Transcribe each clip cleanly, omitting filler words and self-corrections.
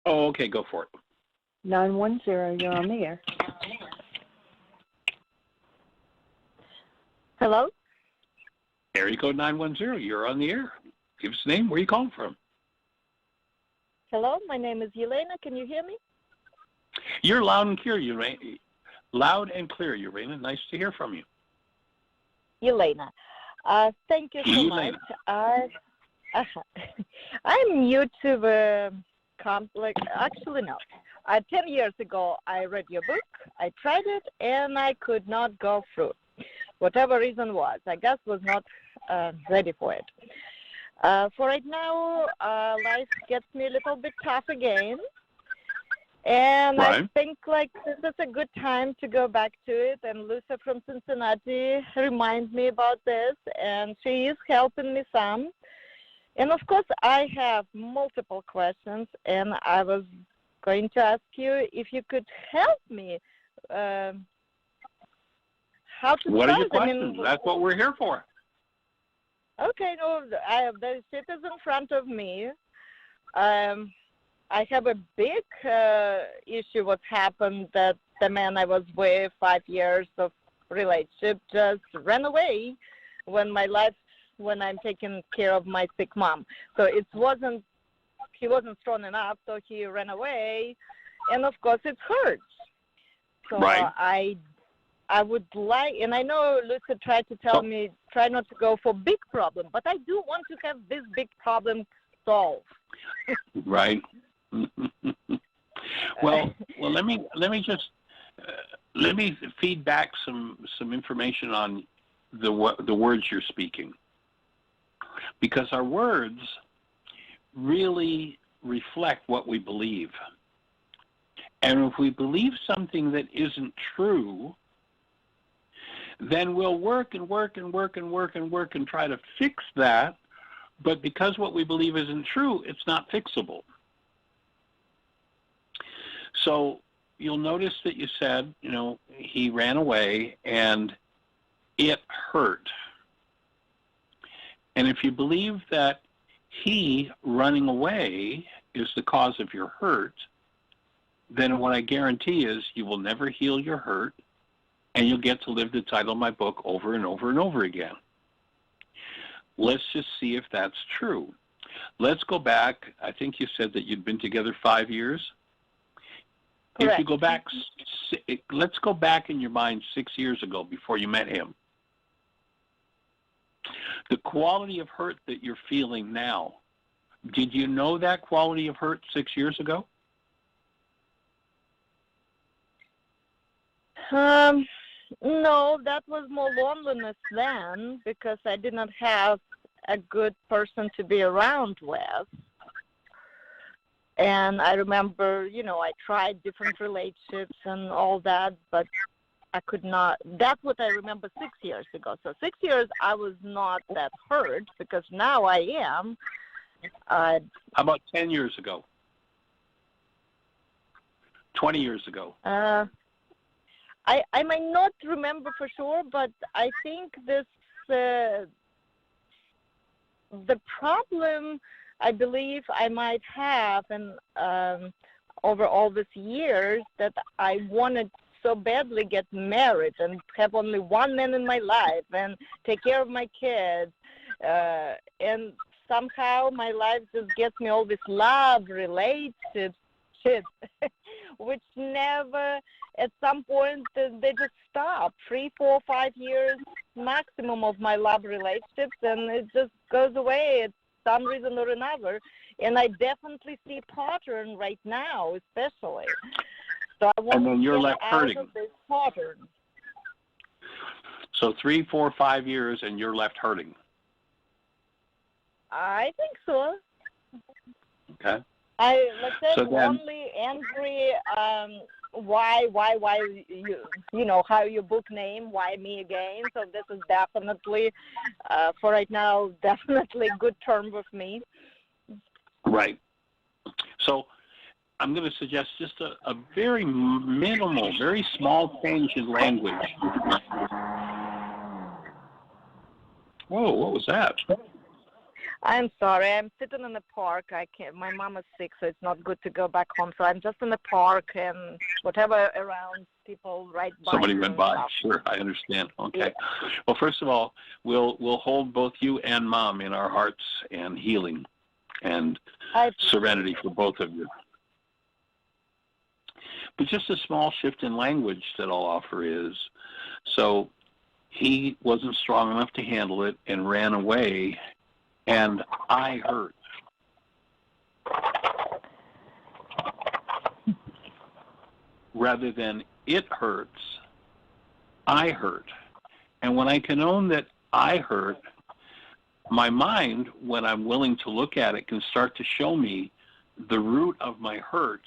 Oh, okay, go for it. 910, you're on the air. Hello? Area code 910, you're on the air. Give us a name. Where are you calling from? Hello, my name is Yelena. Can you hear me? You're loud and clear, Yelena. Loud and clear, Yelena. Nice to hear from you. Yelena. Thank you so much. I'm new to the complex. Actually, no. 10 years ago, I read your book. I tried it, and I could not go through. Whatever reason was, I guess was not ready for it. For right now, life gets me a little bit tough again. And right. I think like this is a good time to go back to it. And Lucia from Cincinnati reminds me about this, and she is helping me some. And of course, I have multiple questions, and I was going to ask you if you could help me. How to What start? are your questions? That's what we're here for. Okay, no, the sheet is in front of me. I have a big issue what happened that the man I was with 5 years of relationship just ran away when I'm taking care of my sick mom. So he wasn't strong enough, so he ran away, and of course it hurts. So right. I would like, and I know Lucia tried to tell me, try not to go for big problem, but I do want to have this big problem solved. Right. well, let me just let me feed back some information on the words you're speaking, because our words really reflect what we believe, and if we believe something that isn't true, then we'll work and work and work and work and work and try to fix that. But because what we believe isn't true, it's not fixable. So you'll notice that you said, he ran away and it hurt. And if you believe that he running away is the cause of your hurt, then what I guarantee is you will never heal your hurt, and you'll get to live the title of my book over and over and over again. Let's just see if that's true. Let's go back. I think you said that you'd been together 5 years. Correct. If you go back, let's go back in your mind 6 years ago before you met him. The quality of hurt that you're feeling now, did you know that quality of hurt 6 years ago? No, that was more loneliness then, because I did not have a good person to be around with. And I remember, I tried different relationships and all that, but I could not. That's what I remember 6 years ago. So 6 years, I was not that hurt, because now I am. How about 10 years ago? 20 years ago? I might not remember for sure, but I think this the problem I believe I might have, and over all these years, that I wanted so badly get married and have only one man in my life and take care of my kids, and somehow my life just gets me all this love relationships shit, which never, at some point, they just stop. 3, 4, 5 years maximum of my love relationships, and it just goes away at some reason or another. And I definitely see a pattern right now, especially. So I want to get out of this pattern. So 3, 4, 5 years, and you're left hurting. I think so. Okay. Let's say, lonely, angry. Why you know how your book name? Why me again? So this is definitely, for right now, definitely a good term with me. Right. So I'm going to suggest just a very minimal, very small change in language. Whoa, what was that? I'm sorry. I'm sitting in the park. I can't. My mom is sick, so it's not good to go back home. So I'm just in the park and whatever around people right by. Somebody you went and by. stuff. Sure, I understand. Okay. Yeah. Well, first of all, we'll hold both you and Mom in our hearts and healing and serenity for both of you. But just a small shift in language that I'll offer is, so he wasn't strong enough to handle it and ran away, and I hurt. Rather than it hurts, I hurt. And when I can own that I hurt, my mind, when I'm willing to look at it, can start to show me the root of my hurt.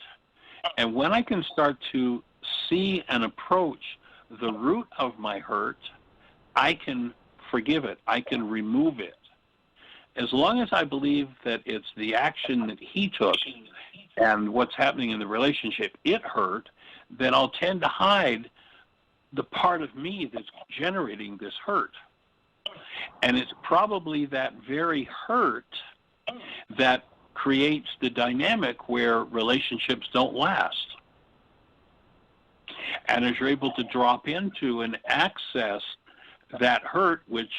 And when I can start to see and approach the root of my hurt, I can forgive it. I can remove it. As long as I believe that it's the action that he took and what's happening in the relationship, it hurt, then I'll tend to hide the part of me that's generating this hurt. And it's probably that very hurt that creates the dynamic where relationships don't last. And as you're able to drop into and access that hurt, which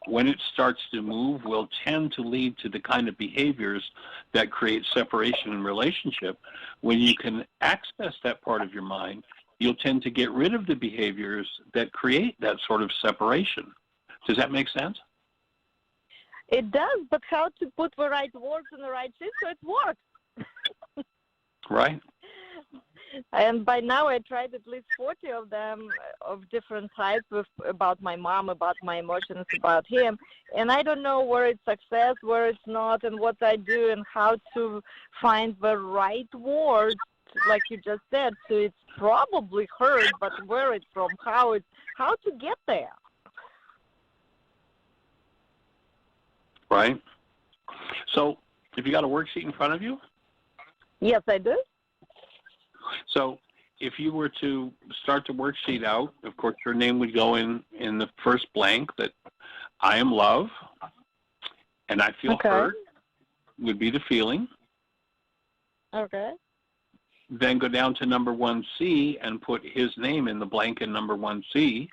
when it starts to move will tend to lead to the kind of behaviors that create separation in relationship, when you can access that part of your mind, you'll tend to get rid of the behaviors that create that sort of separation. Does that make sense? It does, but how to put the right words in the right sheet so it works? Right. And by now I tried at least 40 of them of different types about my mom, about my emotions, about him. And I don't know where it's success, where it's not, and what I do and how to find the right words, like you just said. So it's probably hurt, but where it's from, how to get there. Right. So have you got a worksheet in front of you? Yes, I do. So if you were to start the worksheet out, of course, your name would go in the first blank, that I am love, and I feel hurt would be the feeling. Okay. Then go down to number 1C and put his name in the blank in number 1C.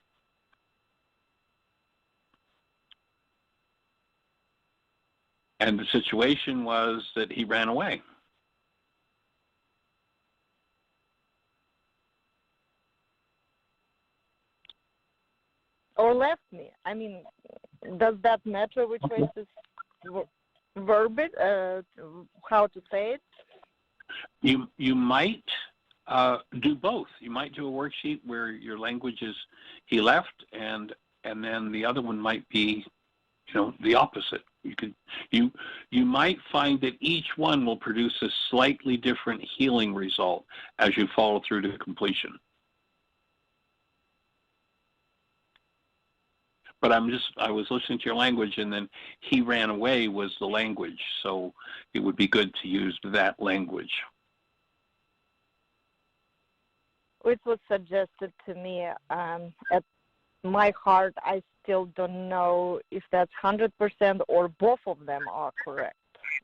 And the situation was that he ran away. Or left me. I mean, does that matter which way this verbiage, how to say it? You might do both. You might do a worksheet where your language is he left, and then the other one might be, the opposite. You might find that each one will produce a slightly different healing result as you follow through to completion. But I was listening to your language, and then he ran away was the language, so it would be good to use that language. Which was suggested to me at my heart. I still don't know if that's 100% or both of them are correct.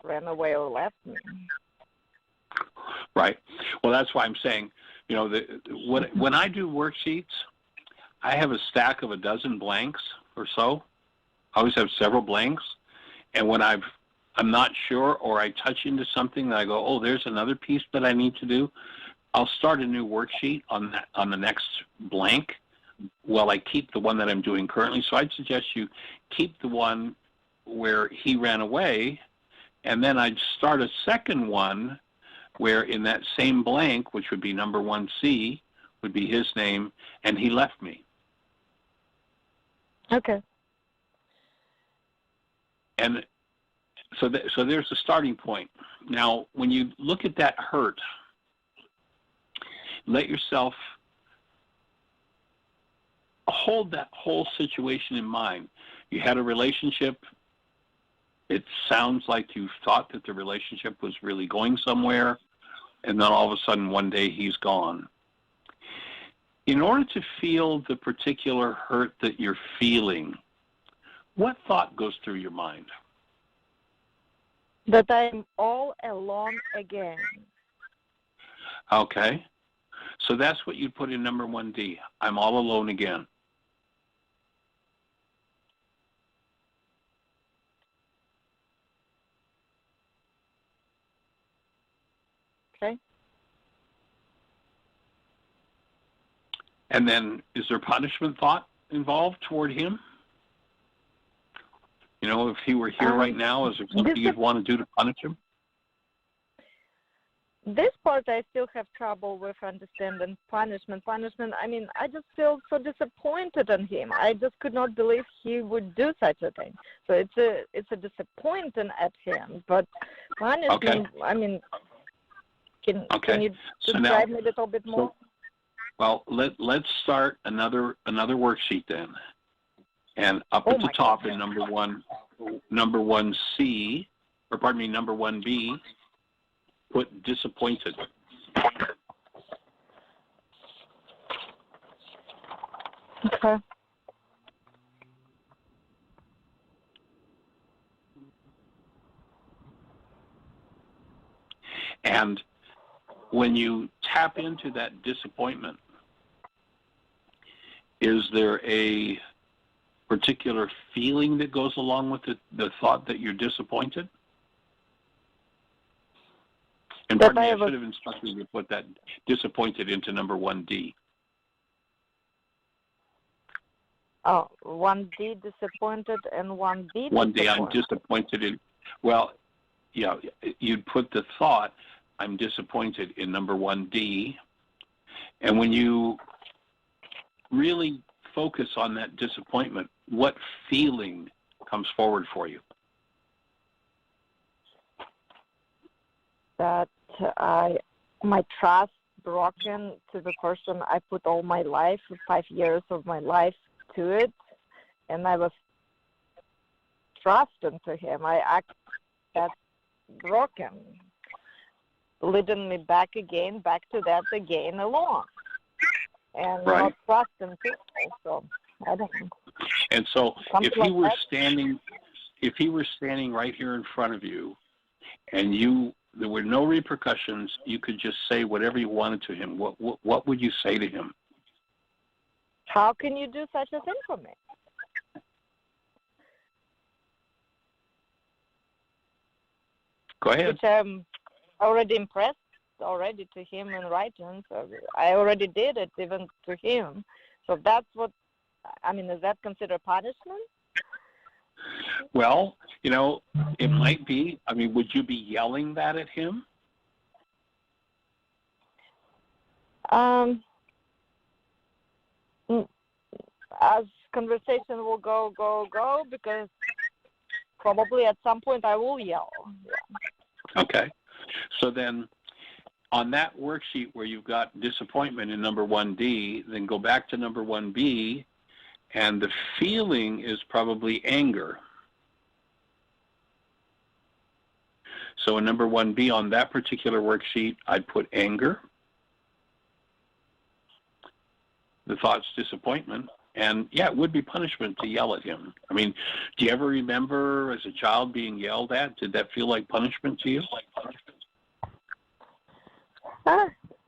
Ran away or left me. Right. Well, that's why I'm saying, when I do worksheets, I have a stack of a dozen blanks or so. I always have several blanks. And when I'm not sure, or I touch into something that I go, oh, there's another piece that I need to do, I'll start a new worksheet on the next blank while I keep the one that I'm doing currently. So I'd suggest you keep the one where he ran away, and then I'd start a second one where in that same blank, which would be number 1C, would be his name, and he left me. Okay. And so there's the starting point. Now, when you look at that hurt, let yourself hold that whole situation in mind. You had a relationship. It sounds like you thought that the relationship was really going somewhere, and then all of a sudden one day he's gone. In order to feel the particular hurt that you're feeling, what thought goes through your mind? That I'm all alone again. Okay. So that's what you put in number 1D. I'm all alone again. Okay. And then is there punishment thought involved toward him? You know, if he were here right now, is there something you'd want to do to punish him? This part I still have trouble with understanding punishment. I mean, I just feel so disappointed in him. I just could not believe he would do such a thing. So it's a disappointment at him. But punishment, Okay. I mean, can you So describe now, me a little bit more? Well, let's start another worksheet then. And up at the top in number 1C, or pardon me, number 1B, put disappointed. Okay. And when you tap into that disappointment, is there a particular feeling that goes along with the thought that you're disappointed? And pardon me, I should have instructed you to put that disappointed into number 1D. Oh, 1D disappointed and 1B 1D, I'm disappointed in, well, yeah, you'd put the thought, I'm disappointed in number 1D. And when you really focus on that disappointment, what feeling comes forward for you? That my trust broken to the person I put all my life, 5 years of my life to it, and I was trusting to him. That's broken, leading me back to that again alone, and not trusting people. So I don't know. And so, if he were standing right here in front of you, and there were no repercussions, you could just say whatever you wanted to him, what would you say to him? How can you do such a thing for me? Go ahead. Which I'm already impressed to him in writing. So I already did it even to him. So that's what, I mean, is that considered punishment? Well, you know, it might be. I mean, would you be yelling that at him? As conversation will go, because probably at some point I will yell. Yeah. Okay. So then on that worksheet where you've got disappointment in number 1D, then go back to number 1B, and the feeling is probably anger. So in number 1B on that particular worksheet, I'd put anger. The thought's disappointment. And yeah, it would be punishment to yell at him. I mean, do you ever remember as a child being yelled at? Did that feel like punishment to you?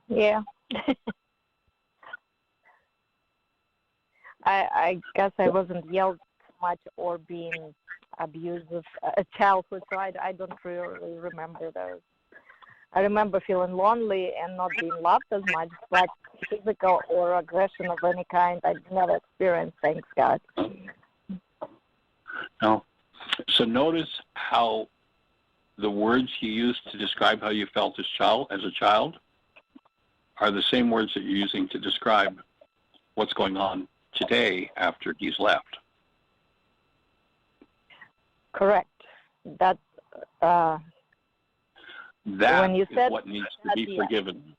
Yeah. I guess I wasn't yelled much or being abusive a childhood, so I don't really remember those. I remember feeling lonely and not being loved as much, but physical or aggression of any kind I never experienced, thanks God. No. So notice how the words you used to describe how you felt as a child are the same words that you're using to describe what's going on today after he's left. Correct. That's when you said what needs to be forgiven.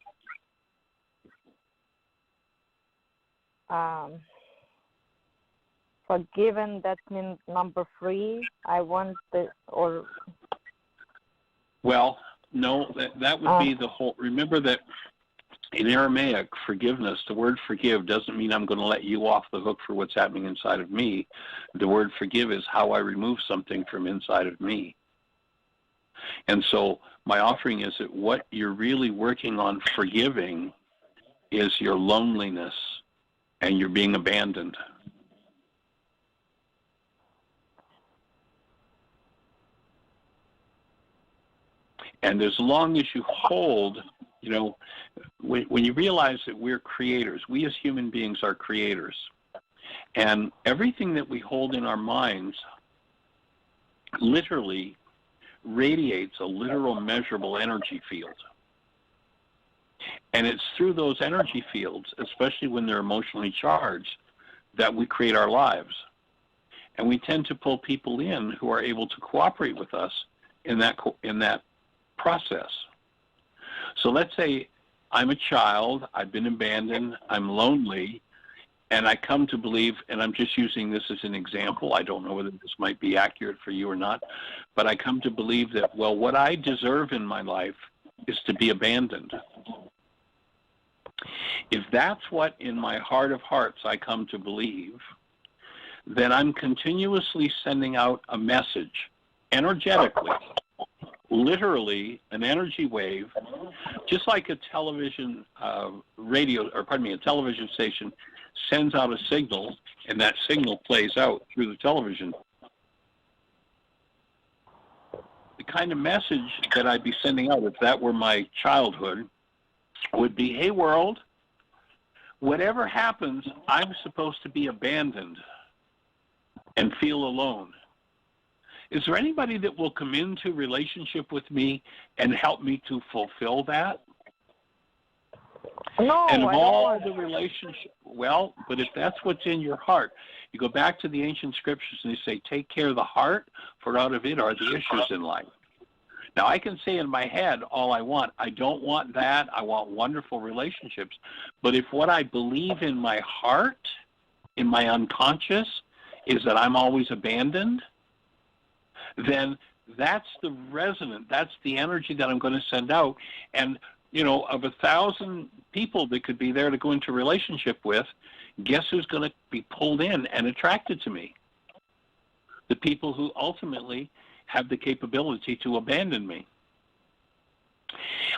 Forgiven, that means number 3. I want the, or... Well, no, that would be the whole... Remember that in Aramaic, forgiveness, the word forgive doesn't mean I'm going to let you off the hook for what's happening inside of me. The word forgive is how I remove something from inside of me. And so my offering is that what you're really working on forgiving is your loneliness and you're being abandoned. And as long as you hold, you know, when you realize that we're creators, we as human beings are creators. And everything that we hold in our minds literally radiates a literal measurable energy field. And it's through those energy fields, especially when they're emotionally charged, that we create our lives. And we tend to pull people in who are able to cooperate with us in that process. So let's say I'm a child, I've been abandoned, I'm lonely, and I come to believe, and I'm just using this as an example, I don't know whether this might be accurate for you or not, but I come to believe that, well, what I deserve in my life is to be abandoned. If that's what in my heart of hearts I come to believe, then I'm continuously sending out a message energetically, literally an energy wave, just like a television a television station sends out a signal, and that signal plays out through the television. The kind of message that I'd be sending out, if that were my childhood, would be, hey world, whatever happens, I'm supposed to be abandoned and feel alone. Is there anybody that will come into relationship with me and help me to fulfill that? No, And of I don't all want the relationship, well, but if that's what's in your heart, you go back to the ancient scriptures and they say, take care of the heart, for out of it are the issues in life. Now, I can say in my head all I want. I don't want that. I want wonderful relationships. But if what I believe in my heart, in my unconscious, is that I'm always abandoned, then that's the resonant, that's the energy that I'm going to send out. And, you know, of 1,000 people that could be there to go into a relationship with, guess who's going to be pulled in and attracted to me? The people who ultimately have the capability to abandon me.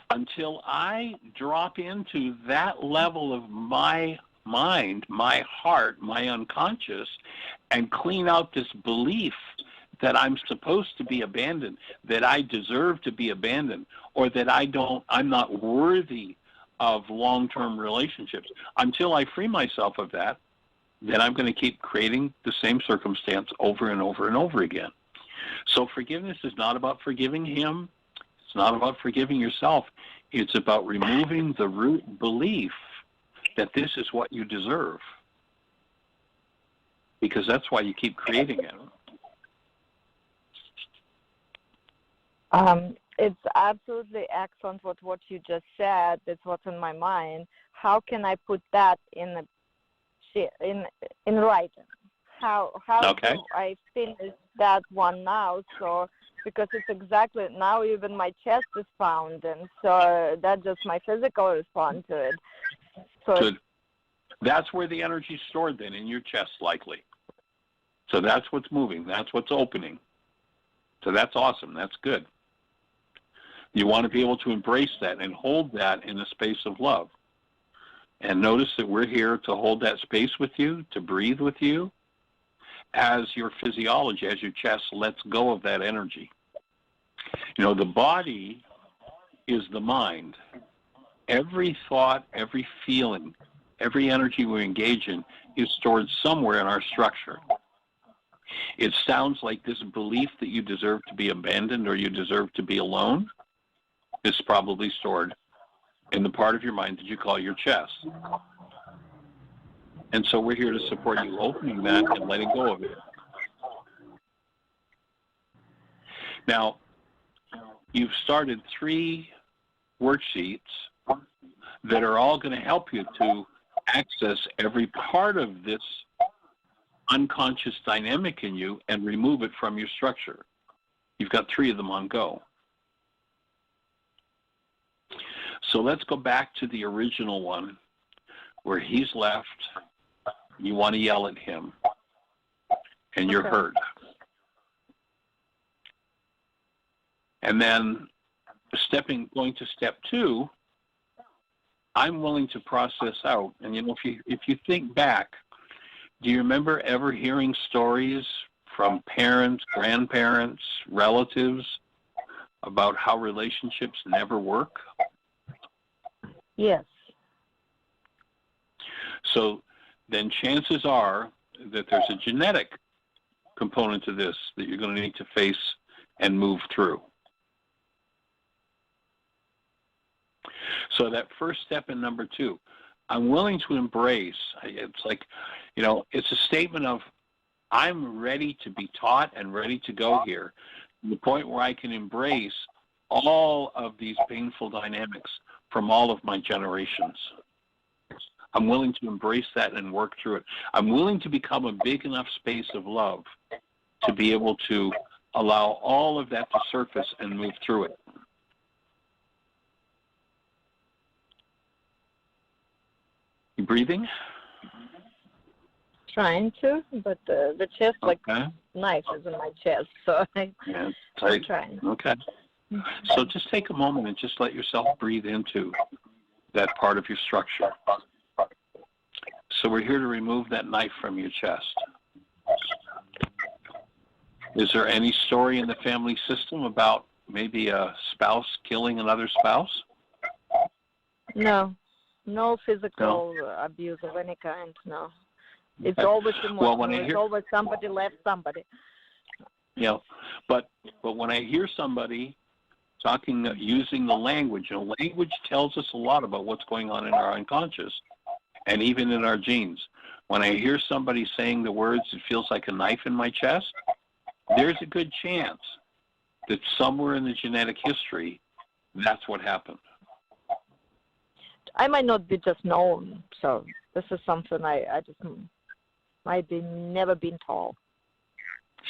Until I drop into that level of my mind, my heart, my unconscious, and clean out this belief that I'm supposed to be abandoned, that I deserve to be abandoned, or that I'm not worthy of long-term relationships. Until I free myself of that, then I'm going to keep creating the same circumstance over and over and over again. So forgiveness is not about forgiving him. It's not about forgiving yourself. It's about removing the root belief that this is what you deserve. Because that's why you keep creating it. It's absolutely excellent what you just said. It's what's in my mind. How can I put that in writing? How Okay. do I finish that one now? So because it's exactly now, even my chest is pounding. So that's just my physical response to it. So that's where the energy's stored then, in your chest likely. So that's what's moving. That's what's opening. So that's awesome. That's good. You want to be able to embrace that and hold that in a space of love. And notice that we're here to hold that space with you, to breathe with you, as your physiology, as your chest lets go of that energy. You know, the body is the mind. Every thought, every feeling, every energy we engage in is stored somewhere in our structure. It sounds like this belief that you deserve to be abandoned or you deserve to be alone is probably stored in the part of your mind that you call your chest. And so we're here to support you opening that and letting go of it. Now, you've started 3 worksheets that are all going to help you to access every part of this unconscious dynamic in you and remove it from your structure. You've got 3 of them on go. So let's go back to the original one where he's left. You want to yell at him, and you're hurt. And then going to step 2, I'm willing to process out. And if you think back, do you remember ever hearing stories from parents, grandparents, relatives about how relationships never work? Yes. So then chances are that there's a genetic component to this that you're going to need to face and move through. So that first step in number 2, I'm willing to embrace. It's like, it's a statement of, I'm ready to be taught and ready to go here, to the point where I can embrace all of these painful dynamics from all of my generations. I'm willing to embrace that and work through it. I'm willing to become a big enough space of love to be able to allow all of that to surface and move through it. You breathing? Trying to, but the chest, like Okay. knife is in my chest, so I'm trying. Okay. So just take a moment and just let yourself breathe into that part of your structure. So we're here to remove that knife from your chest. Is there any story in the family system about maybe a spouse killing another spouse? No physical abuse of any kind, no. It's always emotional. It's always somebody left somebody. But when I hear somebody talking, using the language, language tells us a lot about what's going on in our unconscious and even in our genes. When I hear somebody saying the words, it feels like a knife in my chest, there's a good chance that somewhere in the genetic history, that's what happened. I might not be just known, so this is something I just might be never been told.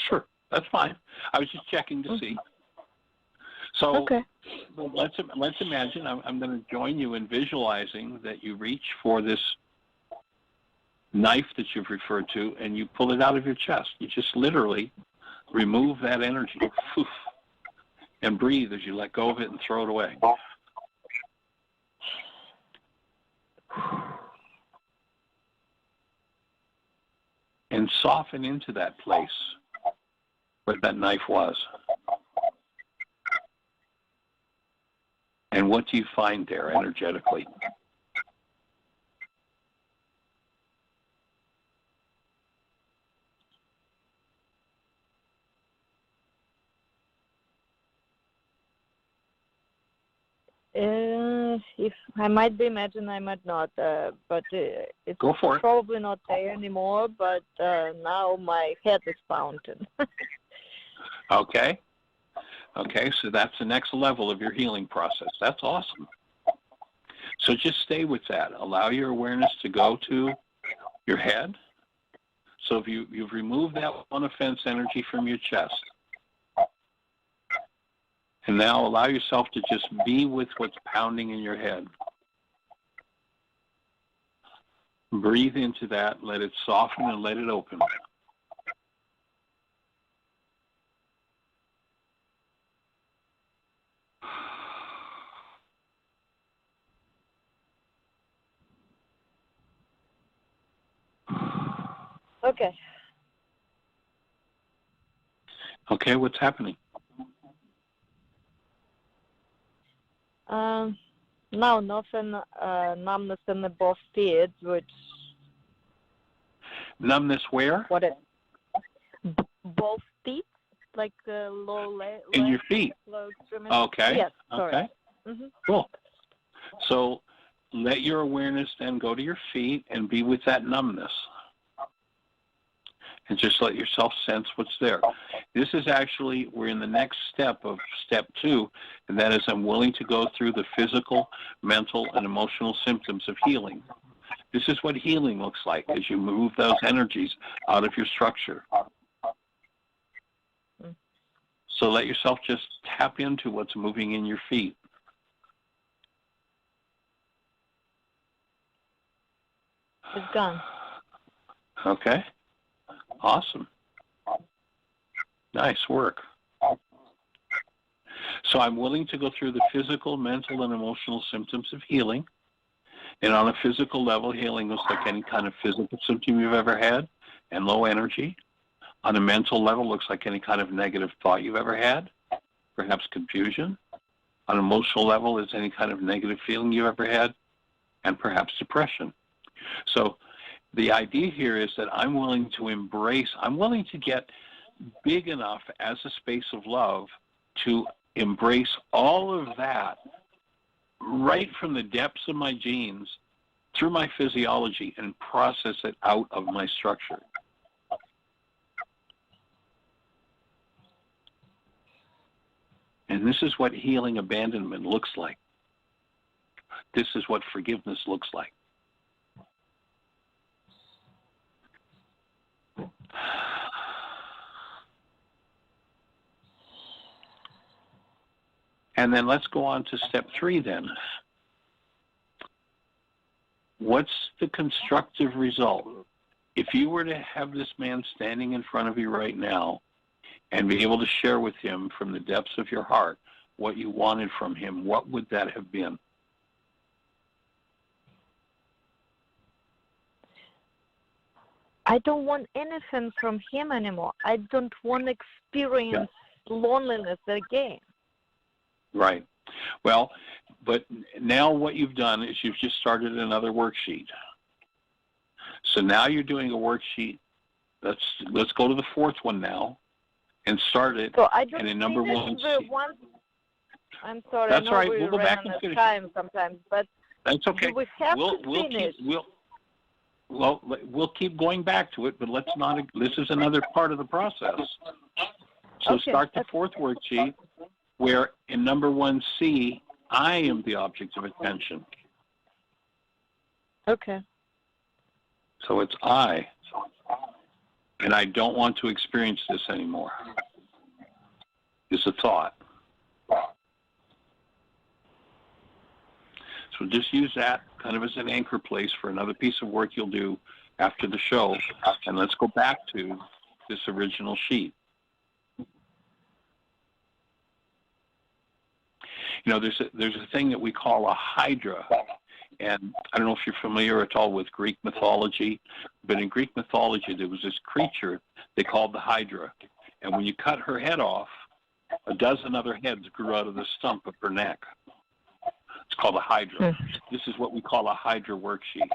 Sure, that's fine. I was just checking to see. So okay. Well, let's imagine I'm going to join you in visualizing that you reach for this knife that you've referred to and you pull it out of your chest. You just literally remove that energy and breathe as you let go of it and throw it away. And soften into that place where that knife was. And what do you find there energetically? If I might be imagined, I might not, but it's Go for it. probably not there anymore, but now my head is pounding. Okay, so that's the next level of your healing process. That's awesome. So just stay with that. Allow your awareness to go to your head. So if you've removed that one offense energy from your chest, and now allow yourself to just be with what's pounding in your head. Breathe into that, let it soften and let it open. Okay. Okay, what's happening? No, nothing, numbness in the both feet, which... Numbness where? Both feet, like low leg. In your feet. Low extremity. Okay. Yes, sorry. Okay. Mm-hmm. Cool. So let your awareness then go to your feet and be with that numbness. And just let yourself sense what's there. This is actually, we're in the next step of step 2, and that is I'm willing to go through the physical, mental, and emotional symptoms of healing. This is what healing looks like as you move those energies out of your structure. So let yourself just tap into what's moving in your feet. It's gone. Okay. Awesome. Nice work. So I'm willing to go through the physical, mental, and emotional symptoms of healing. And on a physical level, healing looks like any kind of physical symptom you've ever had and low energy. On a mental level, looks like any kind of negative thought you've ever had, perhaps confusion. On an emotional level, is any kind of negative feeling you've ever had, and perhaps depression. So the idea here is that I'm willing to embrace, I'm willing to get big enough as a space of love to embrace all of that right from the depths of my genes through my physiology and process it out of my structure. And this is what healing abandonment looks like. This is what forgiveness looks like. And then let's go on to step 3 then. What's the constructive result? If you were to have this man standing in front of you right now and be able to share with him from the depths of your heart what you wanted from him, what would that have been? I don't want anything from him anymore. I don't want to experience loneliness again. Right. Well, but now what you've done is you've just started another worksheet. So now you're doing a worksheet. Let's go to the 4th one now and start it. So I just and in number 1. I'm sorry. That's I know all right. we We'll go back and ran out of finish time sometimes, but that's okay. do we have to finish? We'll keep going back to it, but let's not. This is another part of the process. So Okay. start the 4th worksheet, where in number 1C, I am the object of attention. Okay. So it's I, and I don't want to experience this anymore. It's a thought. So just use that kind of as an anchor place for another piece of work you'll do after the show. And let's go back to this original sheet. You know, there's a thing that we call a hydra. And I don't know if you're familiar at all with Greek mythology, but in Greek mythology, there was this creature they called the hydra. And when you cut her head off, a dozen other heads grew out of the stump of her neck. It's called a hydra. This is what we call a hydra worksheet.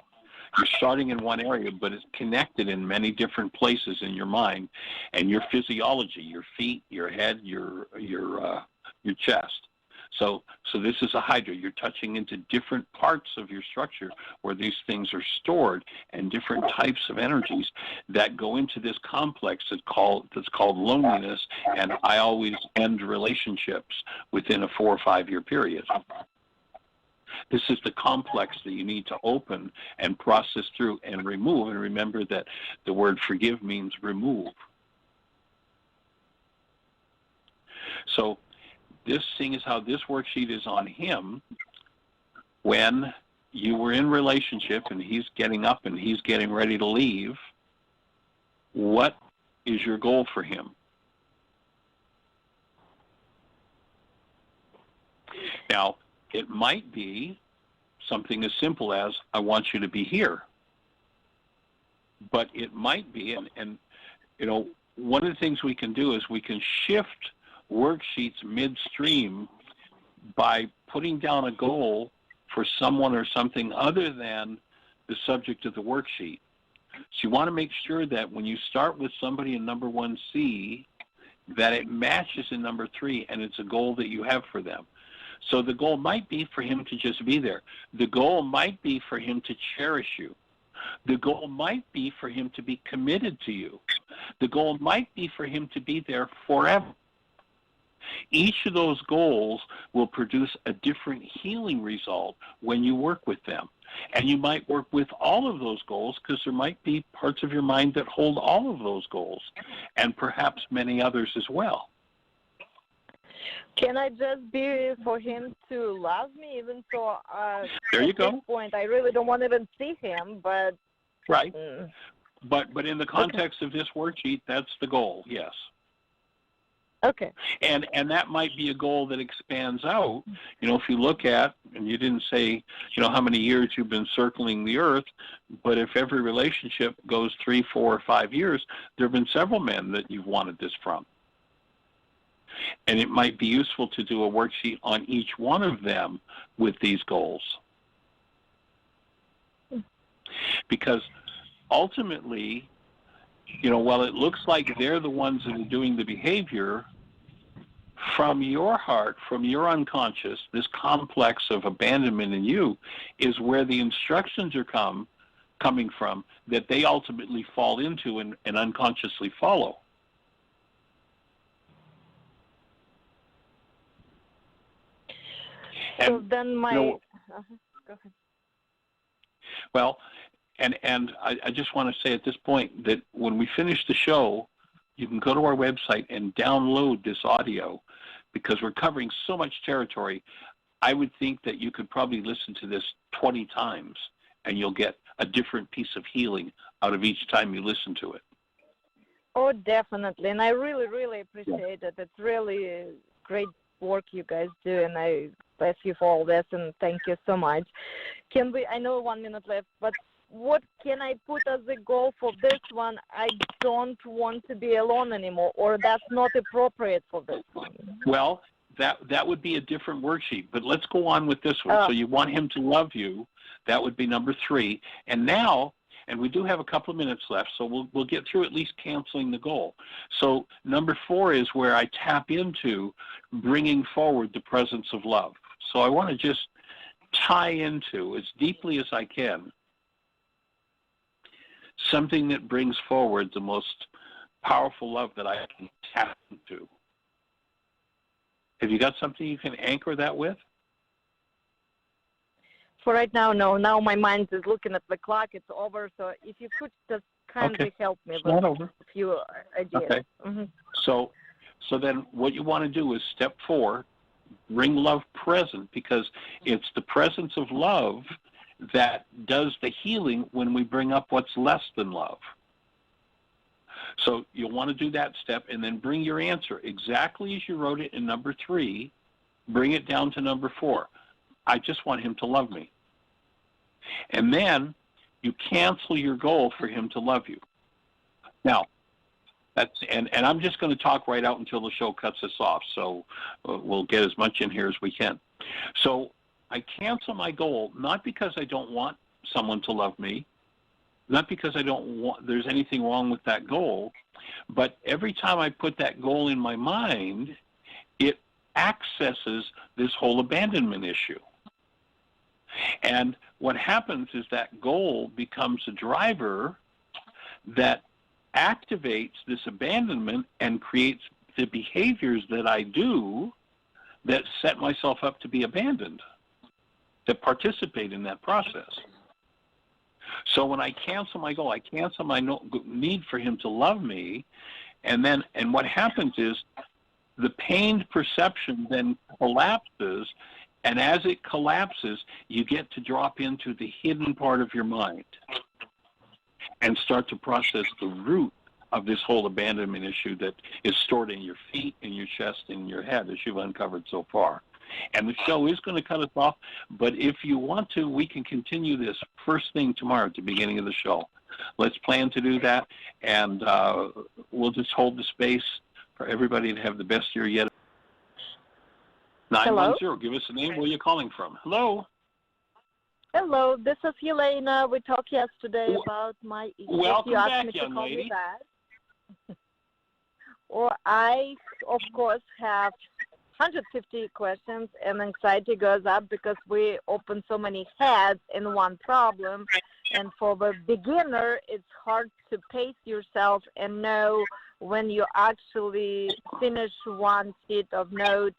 You're starting in one area, but it's connected in many different places in your mind and your physiology, your feet, your head, your chest. So this is a hydra. You're touching into different parts of your structure where these things are stored and different types of energies that go into this complex that's called loneliness. And I always end relationships within a 4 or 5 year period. This is the complex that you need to open and process through and remove. And remember that the word forgive means remove. So this thing is how this worksheet is on him when you were in relationship and he's getting up and he's getting ready to leave. What is your goal for him? Now, it might be something as simple as, I want you to be here. But it might be, and you know, one of the things we can do is we can shift worksheets midstream by putting down a goal for someone or something other than the subject of the worksheet. So you want to make sure that when you start with somebody in number 1C, that it matches in number 3 and it's a goal that you have for them. So the goal might be for him to just be there. The goal might be for him to cherish you. The goal might be for him to be committed to you. The goal might be for him to be there forever. Each of those goals will produce a different healing result when you work with them. And you might work with all of those goals because there might be parts of your mind that hold all of those goals and perhaps many others as well. Can I just be for him to love me, even though there you at go. this point I really don't want to even see him, but... Right. But in the context of this worksheet, that's the goal, yes. Okay. And that might be a goal that expands out. If you look at, and you didn't say, how many years you've been circling the earth, but if every relationship goes 3, 4, or 5 years, there have been several men that you've wanted this from. And it might be useful to do a worksheet on each one of them with these goals. Because ultimately, while it looks like they're the ones that are doing the behavior, from your heart, from your unconscious, this complex of abandonment in you is where the instructions are coming from that they ultimately fall into and unconsciously follow. So then go ahead. Well, and I just want to say at this point that when we finish the show, you can go to our website and download this audio because we're covering so much territory. I would think that you could probably listen to this 20 times and you'll get a different piece of healing out of each time you listen to it. Oh, definitely. And I really, really appreciate it. It's really great work you guys do, and I bless you for all this, and thank you so much. I know 1 minute left, but what can I put as a goal for this one? I don't want to be alone anymore, or that's not appropriate for this one. Well, that would be a different worksheet, but let's go on with this one. So you want him to love you. That would be number 3. And now, and we do have a couple of minutes left, so we'll get through at least canceling the goal. So number 4 is where I tap into bringing forward the presence of love. So I want to just tie into, as deeply as I can, something that brings forward the most powerful love that I can tap into. Have you got something you can anchor that with? For right now, no. Now my mind is looking at the clock. It's over. So if you could just kindly help me with a few ideas. Okay. Mm-hmm. So then what you want to do is step 4, bring love present, because it's the presence of love that does the healing when we bring up what's less than love. So you'll want to do that step and then bring your answer exactly as you wrote it in number 3, bring it down to number 4. I just want him to love me. And then you cancel your goal for him to love you. Now, and I'm just going to talk right out until the show cuts us off, so we'll get as much in here as we can. So I cancel my goal, not because I don't want someone to love me, not because there's anything wrong with that goal, but every time I put that goal in my mind, it accesses this whole abandonment issue. And what happens is that goal becomes a driver that activates this abandonment and creates the behaviors that I do that set myself up to be abandoned, that participate in that process. So when I cancel my goal, I cancel my need for him to love me, and what happens is the pained perception then collapses, and as it collapses, you get to drop into the hidden part of your mind and start to process the root of this whole abandonment issue that is stored in your feet, in your chest, in your head, as you've uncovered so far. And the show is going to cut us off, but if you want to, we can continue this first thing tomorrow at the beginning of the show. Let's plan to do that, and we'll just hold the space for everybody to have the best year yet. 910, give us a name. Where are you calling from? Hello? Hello, this is Yelena. We talked yesterday about my issue. Welcome you asked back, me young to call lady. Me back. Or I, of course, have 150 questions, and anxiety goes up because we open so many heads in one problem. And for the beginner, it's hard to pace yourself and know when you actually finish one sheet of note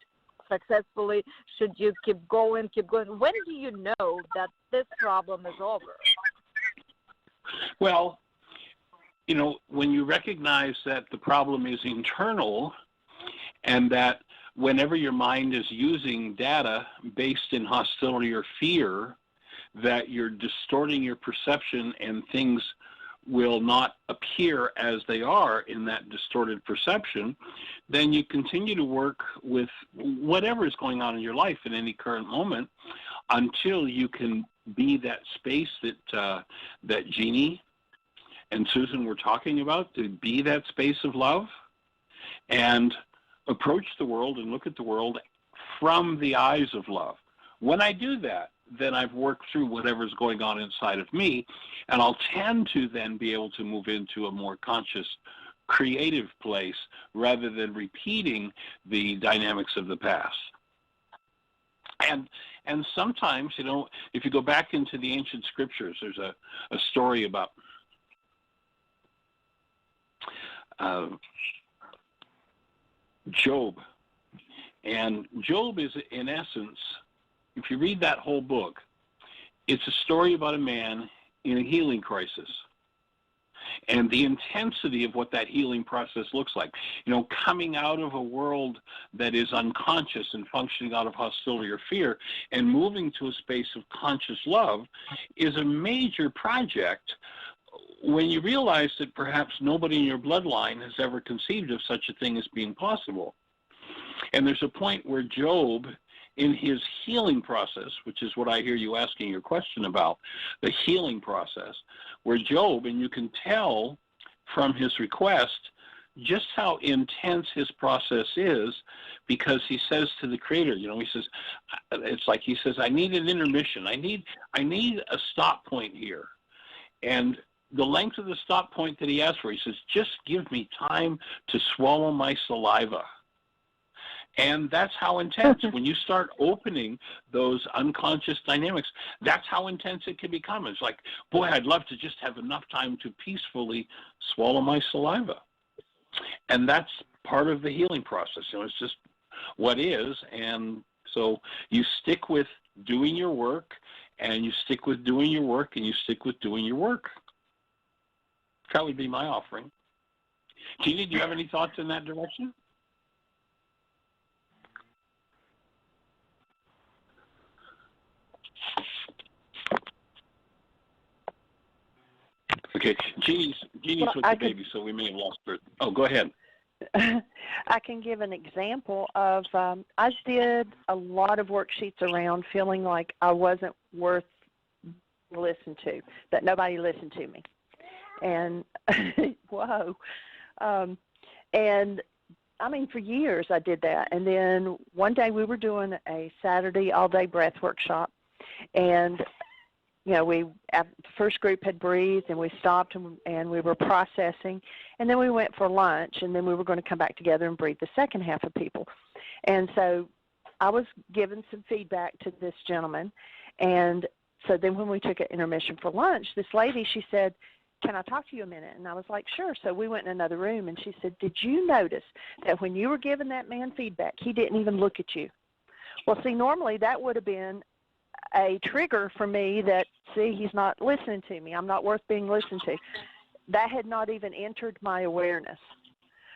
successfully. Should you keep going? When do you know that this problem is over? Well, when you recognize that the problem is internal, and that whenever your mind is using data based in hostility or fear, that you're distorting your perception and things will not appear as they are in that distorted perception, then you continue to work with whatever is going on in your life in any current moment until you can be that space that Jeannie and Susan were talking about, to be that space of love and approach the world and look at the world from the eyes of love. When I do that, then I've worked through whatever's going on inside of me, and I'll tend to then be able to move into a more conscious, creative place rather than repeating the dynamics of the past. And sometimes, you know, if you go back into the ancient scriptures, there's a story about Job. And Job is, in essence, if you read that whole book, it's a story about a man in a healing crisis and the intensity of what that healing process looks like. You know, coming out of a world that is unconscious and functioning out of hostility or fear and moving to a space of conscious love is a major project when you realize that perhaps nobody in your bloodline has ever conceived of such a thing as being possible. And there's a point where Job, in his healing process, which is what I hear you asking your question about, the healing process, where Job, and you can tell from his request just how intense his process is, because he says to the Creator, you know, he says, it's like he says, I need an intermission. I need a stop point here. And the length of the stop point that he asked for, he says, just give me time to swallow my saliva. And that's how intense, when you start opening those unconscious dynamics, that's how intense it can become. It's like, boy, I'd love to just have enough time to peacefully swallow my saliva. And that's part of the healing process. You know, it's just what is. And so you stick with doing your work, and you stick with doing your work, and you stick with doing your work. That would be my offering. Jeannie, do you have any thoughts in that direction? Okay, Jeannie's with the baby, so we may have lost her. Oh, go ahead. I can give an example of, I did a lot of worksheets around feeling like I wasn't worth listening to, that nobody listened to me. And, whoa. And, I mean, for years I did that. And then one day we were doing a Saturday all-day breath workshop, and you know, the first group had breathed, and we stopped, and we were processing, and then we went for lunch, and then we were going to come back together and breathe the second half of people. And so I was giving some feedback to this gentleman, and so then when we took an intermission for lunch, this lady, she said, can I talk to you a minute? And I was like, sure. So we went in another room, and she said, did you notice that when you were giving that man feedback, he didn't even look at you? Well, see, normally that would have been a trigger for me that, see, he's not listening to me. I'm not worth being listened to. That had not even entered my awareness.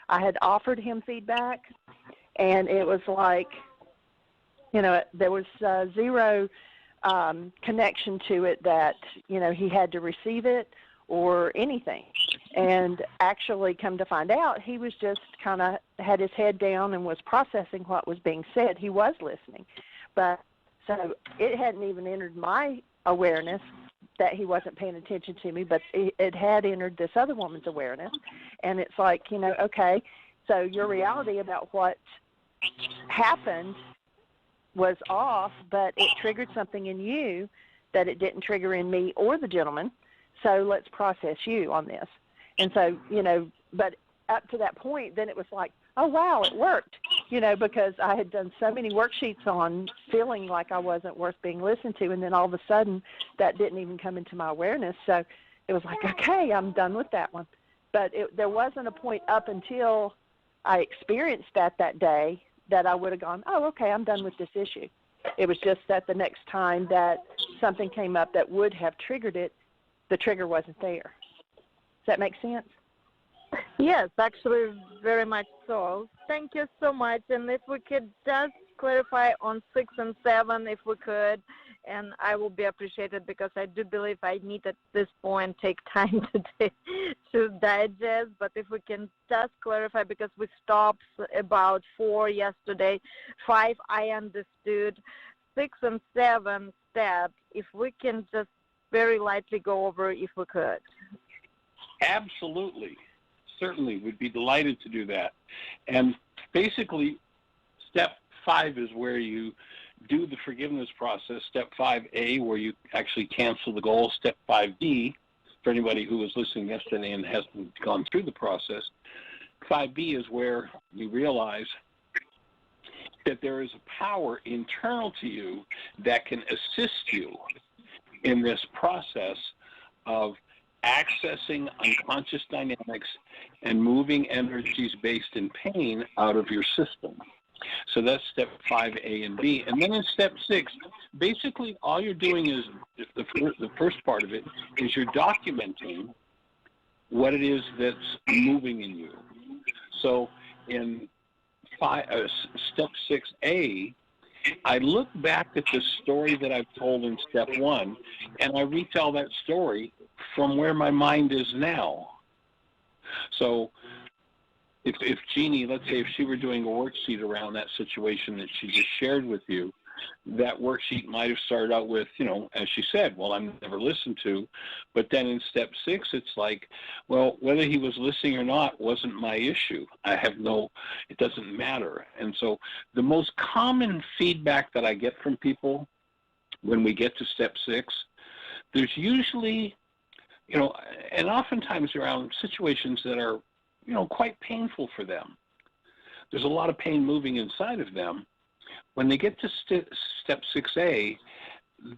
I had offered him feedback, and it was like, you know, there was zero connection to it that, you know, he had to receive it or anything. And actually, come to find out, he was just kind of had his head down and was processing what was being said. He was listening. But so it hadn't even entered my awareness that he wasn't paying attention to me, but it had entered this other woman's awareness. And it's like, you know, okay, so your reality about what happened was off, but it triggered something in you that it didn't trigger in me or the gentleman. So let's process you on this. And so, you know, but up to that point, then it was like, oh, wow, it worked, you know, because I had done so many worksheets on feeling like I wasn't worth being listened to, and then all of a sudden that didn't even come into my awareness. So it was like, okay, I'm done with that one. But there wasn't a point up until I experienced that day that I would have gone, oh, okay, I'm done with this issue. It was just that the next time that something came up that would have triggered it, the trigger wasn't there. Does that make sense? Yes, actually, very much so. Thank you so much. And if we could just clarify on 6 and 7, if we could, and I will be appreciated because I do believe I need at this point take time to digest. But if we can just clarify, because we stopped about 4 yesterday, 5 I understood, 6 and 7 steps, if we can just very lightly go over if we could. Absolutely. Certainly. We'd be delighted to do that. And basically, step 5 is where you do the forgiveness process. Step 5A, where you actually cancel the goal. Step 5B, for anybody who was listening yesterday and hasn't gone through the process, 5B is where you realize that there is a power internal to you that can assist you in this process of accessing unconscious dynamics and moving energies based in pain out of your system. So that's step 5A and B. And then in step 6, basically all you're doing is, the first part of it, is you're documenting what it is that's moving in you. So in step 6A, I look back at the story that I've told in step 1, and I retell that story from where my mind is now. So if Jeannie, let's say if she were doing a worksheet around that situation that she just shared with you, that worksheet might have started out with, as she said, well, I'm never listened to. But then in step 6, it's like, well, whether he was listening or not wasn't my issue. It doesn't matter. And so the most common feedback that I get from people when we get to step 6, there's usually, and oftentimes around situations that are, quite painful for them. There's a lot of pain moving inside of them. When they get to step 6A,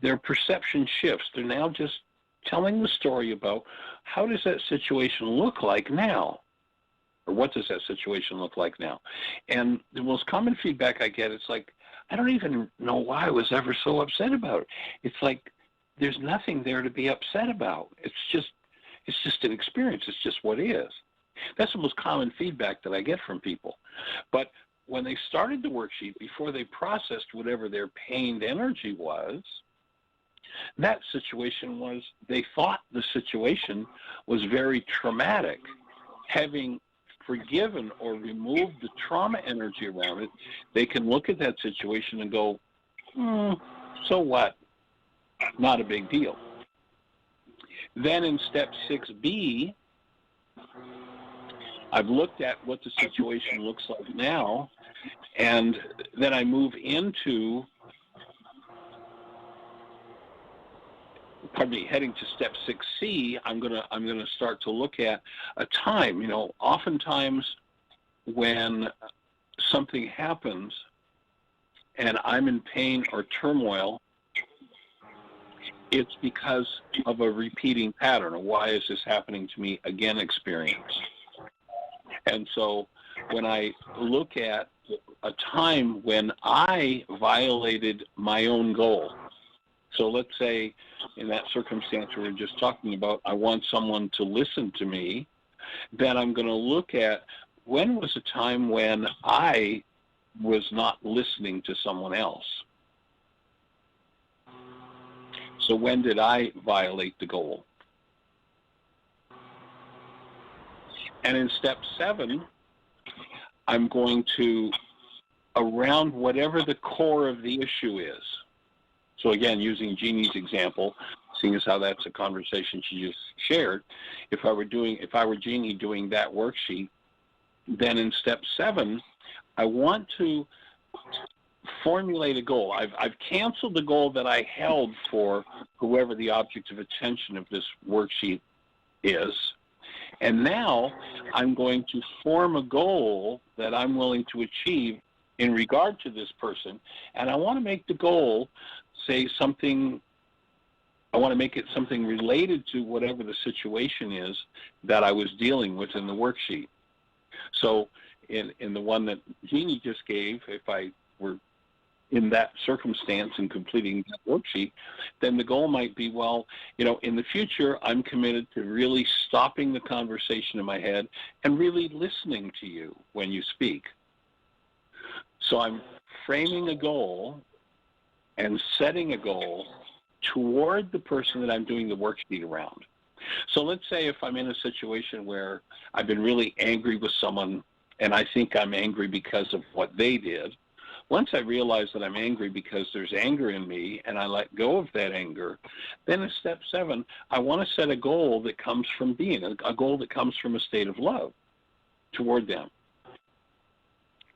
their perception shifts. They're now just telling the story about how does that situation look like now? Or what does that situation look like now? And the most common feedback I get is like, I don't even know why I was ever so upset about it. It's like there's nothing there to be upset about. It's just an experience. It's just what is. That's the most common feedback that I get from people. But when they started the worksheet, before they processed whatever their pained energy was, that situation was, they thought the situation was very traumatic. Having forgiven or removed the trauma energy around it, they can look at that situation and go, so what? Not a big deal. Then in step 6B, I've looked at what the situation looks like now, and then I move into, heading to step 6C. I'm gonna start to look at a time. Oftentimes when something happens and I'm in pain or turmoil, it's because of a repeating pattern, or why is this happening to me again experience. And so when I look at a time when I violated my own goal, so let's say in that circumstance we were just talking about, I want someone to listen to me, then I'm going to look at when was a time when I was not listening to someone else. So when did I violate the goal? And in step 7, I'm going to, around whatever the core of the issue is. So again, using Jeannie's example, seeing as how that's a conversation she just shared, if I were Jeannie doing that worksheet, then in step 7, I want to formulate a goal. I've canceled the goal that I held for whoever the object of attention of this worksheet is. And now I'm going to form a goal that I'm willing to achieve in regard to this person. And I want to make the goal say something, I want to make it something related to whatever the situation is that I was dealing with in the worksheet. So in the one that Jeannie just gave, if I were in that circumstance and completing that worksheet, then the goal might be, well, in the future, I'm committed to really stopping the conversation in my head and really listening to you when you speak. So I'm framing a goal, and setting a goal toward the person that I'm doing the worksheet around. So let's say if I'm in a situation where I've been really angry with someone and I think I'm angry because of what they did, once I realize that I'm angry because there's anger in me and I let go of that anger, then in step 7, I want to set a goal that comes from being, a goal that comes from a state of love toward them.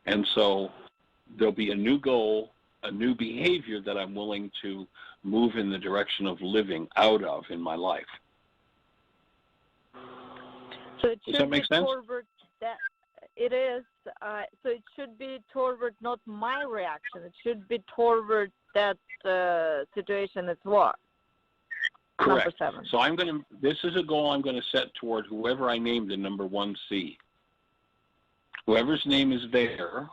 And so there'll be a new goal, a new behavior that I'm willing to move in the direction of living out of in my life. So it Does should that make be sense? toward that. It is. So it should be toward not my reaction. It should be toward that situation as well. Correct. Number 7. So this is a goal I'm going to set toward whoever I named in number 1C. Whoever's name is there,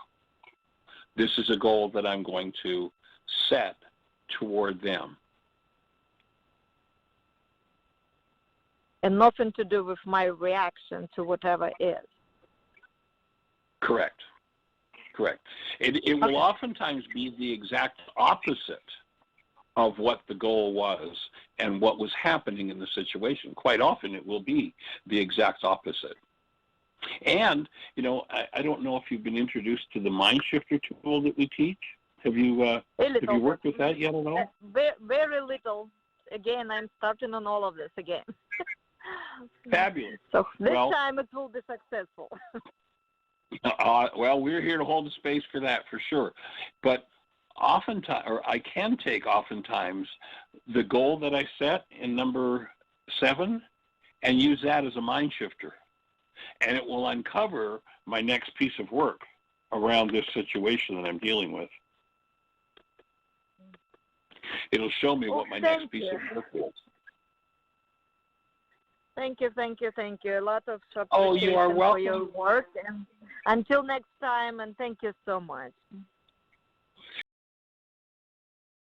this is a goal that I'm going to set toward them. And nothing to do with my reaction to whatever is. Correct. Correct. It will oftentimes be the exact opposite of what the goal was and what was happening in the situation. Quite often it will be the exact opposite. And, you know, I don't know if you've been introduced to the Mind Shifter tool that we teach. Have you worked with that yet at all? Very, very little. Again, I'm starting on all of this again. Fabulous. So this time it will be successful. Well, we're here to hold the space for that for sure. But oftentimes, or I can take oftentimes the goal that I set in number 7 and use that as a mind shifter. And it will uncover my next piece of work around this situation that I'm dealing with. It'll show me what my next piece of work is. Thank you. A lot of you are appreciation welcome. for your work. And until next time, and thank you so much.